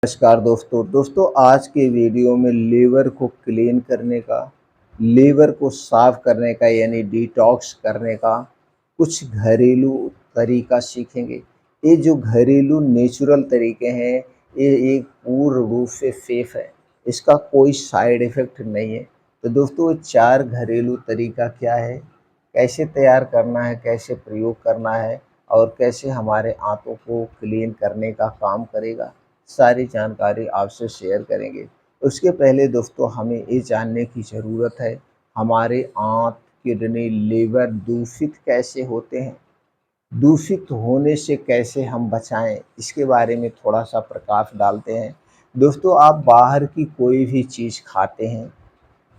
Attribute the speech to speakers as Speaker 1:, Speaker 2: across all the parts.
Speaker 1: नमस्कार दोस्तों आज के वीडियो में लीवर को क्लीन करने का, लीवर को साफ करने का यानी डिटॉक्स करने का कुछ घरेलू तरीका सीखेंगे। ये जो घरेलू नेचुरल तरीके हैं, ये एक पूर्ण रूप से सेफ है। इसका कोई साइड इफ़ेक्ट नहीं है। तो दोस्तों 4 घरेलू तरीका क्या है, कैसे तैयार करना है, कैसे प्रयोग करना है और कैसे हमारे आंतों को क्लीन करने का काम करेगा, सारी जानकारी आपसे शेयर करेंगे। उसके पहले दोस्तों हमें ये जानने की ज़रूरत है, हमारे आँत, किडनी, लीवर दूषित कैसे होते हैं? दूषित होने से कैसे हम बचाएँ? इसके बारे में थोड़ा-सा प्रकाश डालते हैं। दोस्तों आप बाहर की कोई भी चीज़ खाते हैं,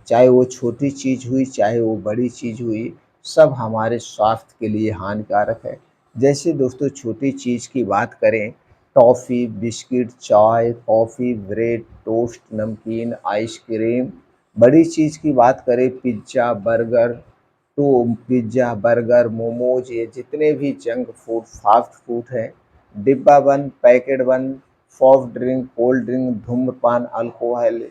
Speaker 1: चाहे वो छोटी चीज़ हुई, चाहे वो बड़ी चीज़ हुई, सब हमारे स्वास्थ्य के लिए हानिकारक है। जैसे दोस्तों छोटी चीज़ की बात करें, टॉफ़ी, बिस्किट, चाय, कॉफ़ी, ब्रेड, टोस्ट, नमकीन, आइसक्रीम। बड़ी चीज़ की बात करें, पिज़्ज़ा, बर्गर, मोमोज़, ये जितने भी जंक फूड, फ़ास्ट फूड हैं, डिब्बा बंद, पैकेट बंद, सॉफ्ट ड्रिंक, कोल्ड ड्रिंक, धूम्रपान, अल्कोहल,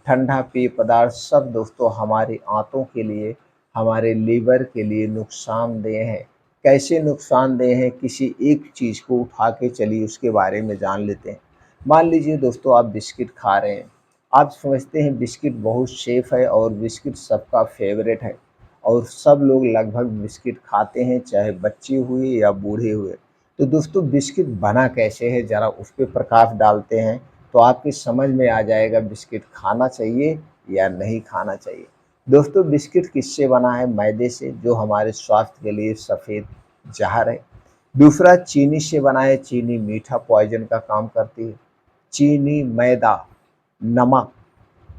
Speaker 1: ठंडा पेय पदार्थ सब दोस्तों हमारी आंतों के लिए, हमारे लीवर के लिए नुकसानदेह हैं। कैसे नुकसानदेह हैं, किसी एक चीज़ को उठा के चलिए उसके बारे में जान लेते हैं। मान लीजिए दोस्तों आप बिस्किट खा रहे हैं, आप समझते हैं बिस्किट बहुत सेफ है और बिस्किट सबका फेवरेट है और सब लोग लगभग बिस्किट खाते हैं, चाहे बच्चे हुए या बूढ़े हुए। तो दोस्तों बिस्किट बना कैसे है, ज़रा उस पे प्रकाश डालते हैं तो आपकी समझ में आ जाएगा बिस्किट खाना चाहिए या नहीं खाना चाहिए। दोस्तों बिस्किट किससे बना है? मैदे से, जो हमारे स्वास्थ्य के लिए सफ़ेद ज़हर है। दूसरा चीनी से बना है, चीनी मीठा पॉइज़न का काम करती है। चीनी, मैदा, नमक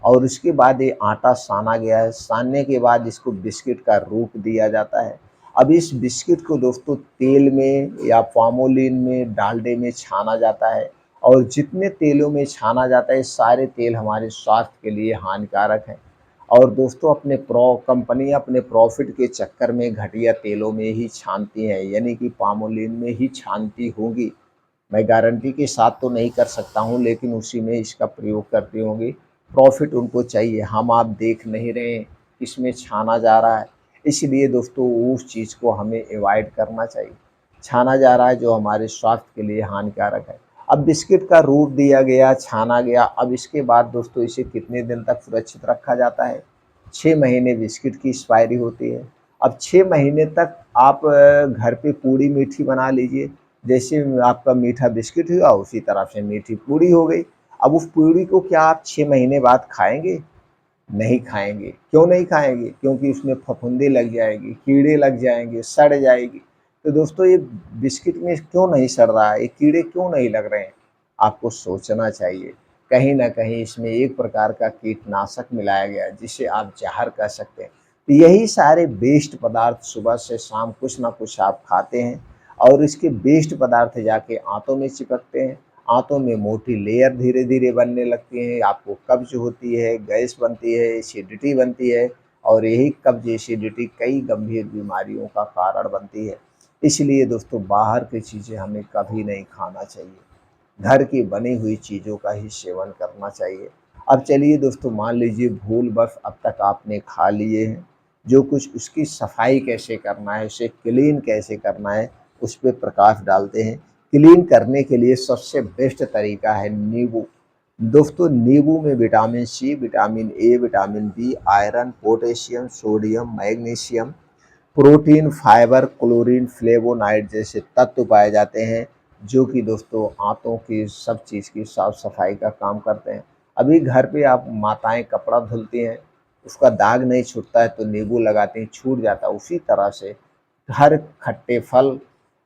Speaker 1: और उसके बाद ये आटा साना गया है। सानने के बाद इसको बिस्किट का रूप दिया जाता है। अब इस बिस्किट को दोस्तों तेल में या पामोलिन में, डालडे में छाना जाता है और जितने तेलों में छाना जाता है, सारे तेल हमारे स्वास्थ्य के लिए हानिकारक हैं। और दोस्तों कंपनियाँ अपने प्रॉफ़िट के चक्कर में घटिया तेलों में ही छानती हैं, यानी कि पामोलिन में ही छानती होंगी। मैं गारंटी के साथ तो नहीं कर सकता हूँ, लेकिन उसी में इसका प्रयोग करती होंगी। प्रॉफ़िट उनको चाहिए, हम आप देख नहीं रहे हैं किसमें छाना जा रहा है। इसलिए दोस्तों उस चीज़ को हमें अवॉइड करना चाहिए। छाना जा रहा है जो हमारे स्वास्थ्य के लिए हानिकारक है। अब बिस्किट का रूप दिया गया, छाना गया, अब इसके बाद दोस्तों इसे कितने दिन तक सुरक्षित रखा जाता है? 6 महीने बिस्किट की एक्सपायरी होती है। अब 6 महीने तक आप घर पे पूड़ी मीठी बना लीजिए। जैसे आपका मीठा बिस्किट हुआ, उसी तरह से मीठी पूड़ी हो गई। अब उस पूड़ी को क्या आप 6 महीने बाद खाएँगे? नहीं खाएँगे। क्यों नहीं खाएँगे? क्योंकि उसमें फफूंदी लग जाएगी, कीड़े लग जाएँगे, सड़ जाएगी। तो दोस्तों ये बिस्किट में क्यों नहीं सड़ रहा है? ये कीड़े क्यों नहीं लग रहे हैं? आपको सोचना चाहिए। कहीं न कहीं इसमें एक प्रकार का कीटनाशक मिलाया गया है, जिसे आप ज़हर कह सकते हैं। तो यही सारे वेस्ट पदार्थ सुबह से शाम कुछ न कुछ आप खाते हैं और इसके वेस्ट पदार्थ जाके आंतों में चिपकते हैं। आंतों में मोटी लेयर धीरे-धीरे बनने लगती है, आपको कब्ज़ होती है, गैस बनती है, एसिडिटी बनती है और यही कब्ज़, एसिडिटी कई गंभीर बीमारियों का कारण बनती है। इसलिए दोस्तों बाहर की चीज़ें हमें कभी नहीं खाना चाहिए। घर की बनी हुई चीज़ों का ही सेवन करना चाहिए। अब चलिए दोस्तों मान लीजिए भूलवश अब तक आपने खा लिए हैं, जो कुछ उसकी सफाई कैसे करना है, उसे क्लीन कैसे करना है, उस पे प्रकाश डालते हैं। क्लीन करने के लिए सबसे बेस्ट तरीका है नींबू। दोस्तों नींबू में vitamin C, vitamin A, vitamin B, iron, potassium, sodium, magnesium, protein, fibre, chlorine, flavonoid जैसे तत्व पाए जाते हैं, जो कि दोस्तों आंतों की सब चीज़ की साफ सफाई का काम करते हैं। अभी घर पे आप माताएं कपड़ा धुलती हैं, उसका दाग नहीं छूटता है तो नींबू लगाती हैं, छूट जाता है। उसी तरह से हर खट्टे फल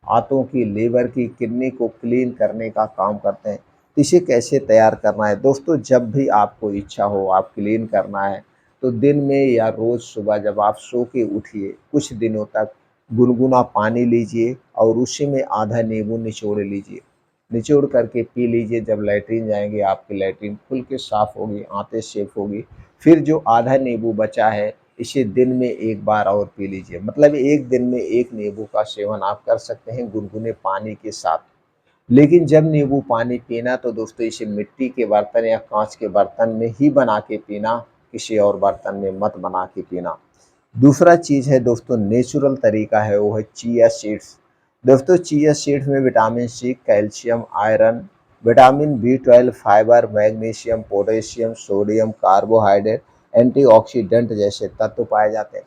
Speaker 1: आंतों की, लीवर की, किडनी को क्लीन करने का काम करते हैं। तो इसे कैसे तैयार करना है दोस्तों? जब भी आपको इच्छा हो, आप क्लीन करना है, तो दिन में या रोज़ सुबह जब आप सो के उठिए, कुछ दिनों तक गुनगुना पानी लीजिए और उसी में आधा नींबू निचोड़ लीजिए। निचोड़ करके पी लीजिए। जब लैट्रिन जाएँगे आपकी लैट्रिन खुल के साफ़ होगी, आंतें सेफ होगी। फिर जो आधा नींबू बचा है, इसे दिन में 1 बार और पी लीजिए। मतलब 1 दिन में 1 नींबू का सेवन आप कर सकते हैं गुनगुने पानी के साथ। लेकिन जब नींबू पानी पीना तो दोस्तों इसे मिट्टी के बर्तन या कांच के बर्तन में ही बना के पीना, किसी और बर्तन में मत बना के पीना। दूसरा चीज़ है दोस्तों, नेचुरल तरीका है वो है चिया सीड्स। दोस्तों चिया सीड्स में vitamin C, calcium, iron, vitamin B 12, fibre, magnesium, potassium, sodium, carbohydrate, antioxidant जैसे तत्व पाए जाते हैं।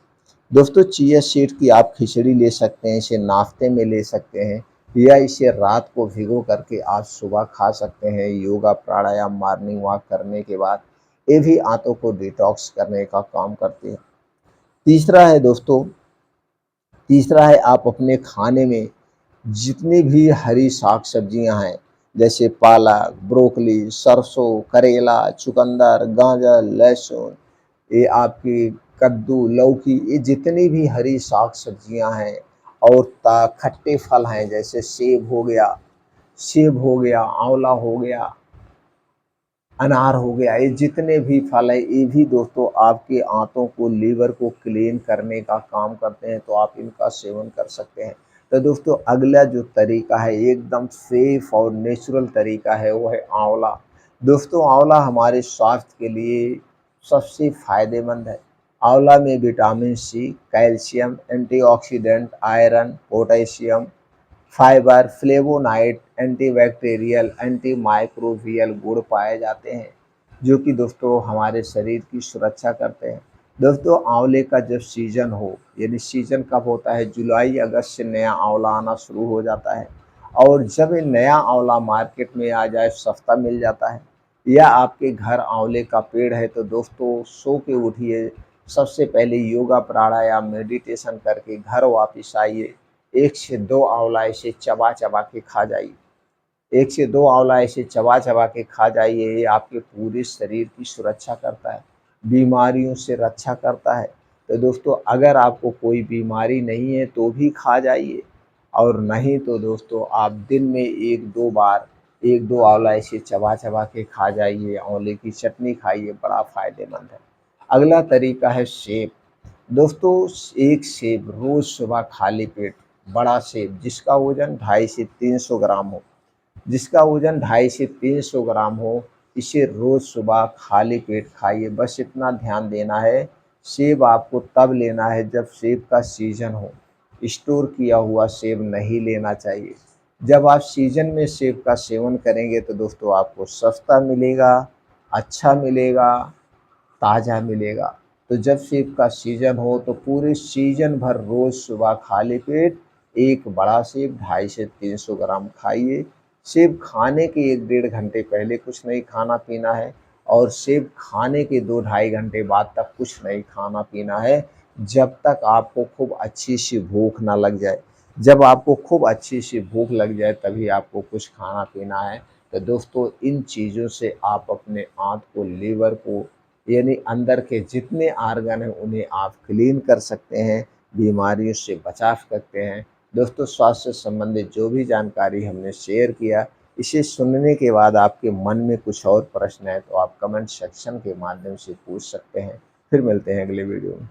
Speaker 1: दोस्तों चिया सीड की आप खिचड़ी ले सकते हैं, इसे नाश्ते में ले सकते हैं, या इसे रात को भिगो करके आप सुबह खा सकते हैं योगा प्राणायाम मॉर्निंग वॉक करने के बाद। ये भी आंतों को डिटॉक्स करने का काम करती है। तीसरा है दोस्तों, तीसरा है आप अपने खाने में जितनी भी हरी साग सब्जियां हैं, जैसे पालक, ब्रोकली, सरसों, करेला, चुकंदर, गाजर, लहसुन, ये आपकी कद्दू, लौकी, ये जितनी भी हरी साग सब्जियां हैं और खट्टे फल हैं, जैसे सेब हो गया, आंवला हो गया, अनार हो गया, ये जितने भी फल हैं ये भी दोस्तों आपके आंतों को, लीवर को क्लीन करने का काम करते हैं, तो आप इनका सेवन कर सकते हैं। तो दोस्तों अगला जो तरीका है एकदम सेफ और नेचुरल तरीका है वो है आंवला। दोस्तों आंवला हमारे स्वास्थ्य के लिए सबसे फायदेमंद है। आंवला में vitamin C, calcium, antioxidant, iron, potassium, fibre, flavonoid, antibacterial, antimicrobial गुण पाए जाते हैं, जो कि दोस्तों हमारे शरीर की सुरक्षा करते हैं। दोस्तों आंवले का जब सीजन हो, यानी सीजन कब होता है, जुलाई अगस्त से नया आंवला आना शुरू हो जाता है। और जब ये नया आंवला मार्केट में आ जाए, सस्ता मिल जाता है, या आपके घर आंवले का पेड़ है, तो दोस्तों सो के उठिए, सबसे पहले योगा प्राणायाम मेडिटेशन करके घर वापस आइए, 1 से 2 आंवला ऐसे चबा-चबा के खा जाइए। 1 से 2 आंवला ऐसे चबा-चबा के खा जाइए, ये आपके पूरे शरीर की सुरक्षा करता है, बीमारियों से रक्षा करता है। तो दोस्तों अगर आपको कोई बीमारी नहीं है तो भी खा जाइए, और नहीं तो दोस्तों आप दिन में 1-2 बार 1-2 आंवला ऐसे चबा-चबा के खा जाइए, आंवले की चटनी खाइए, बड़ा फ़ायदेमंद है। अगला तरीका है सेब। दोस्तों एक सेब रोज सुबह खाली पेट, बड़ा सेब जिसका वजन 250 से 300 ग्राम हो, जिसका वजन 250 से 300 ग्राम हो, इसे रोज सुबह खाली पेट खाइए। बस इतना ध्यान देना है, सेब आपको तब लेना है जब सेब का सीजन हो, स्टोर किया हुआ सेब नहीं लेना चाहिए। जब आप सीजन में सेब का सेवन करेंगे तो दोस्तों आपको सस्ता मिलेगा, अच्छा मिलेगा, ताज़ा मिलेगा। तो जब सेब का सीज़न हो तो पूरे सीज़न भर रोज़ सुबह खाली पेट एक बड़ा सेब 250 से 300 ग्राम खाइए। सेब खाने के 1 डेढ़ घंटे पहले कुछ नहीं खाना-पीना है, और सेब खाने के 2 ढाई घंटे बाद तक कुछ नहीं खाना-पीना है, जब तक आपको खूब अच्छी-सी भूख ना लग जाए। जब आपको खूब अच्छी-सी भूख लग जाए तभी आपको कुछ खाना-पीना है। तो दोस्तों इन चीज़ों से आप अपने आँत को, लीवर को, यानी अंदर के जितने आर्गन हैं उन्हें आप क्लीन कर सकते हैं, बीमारियों से बचा सकते हैं। दोस्तों स्वास्थ्य से संबंधित जो भी जानकारी हमने शेयर किया, इसे सुनने के बाद आपके मन में कुछ और प्रश्न है तो आप कमेंट सेक्शन के माध्यम से पूछ सकते हैं। फिर मिलते हैं अगले वीडियो में।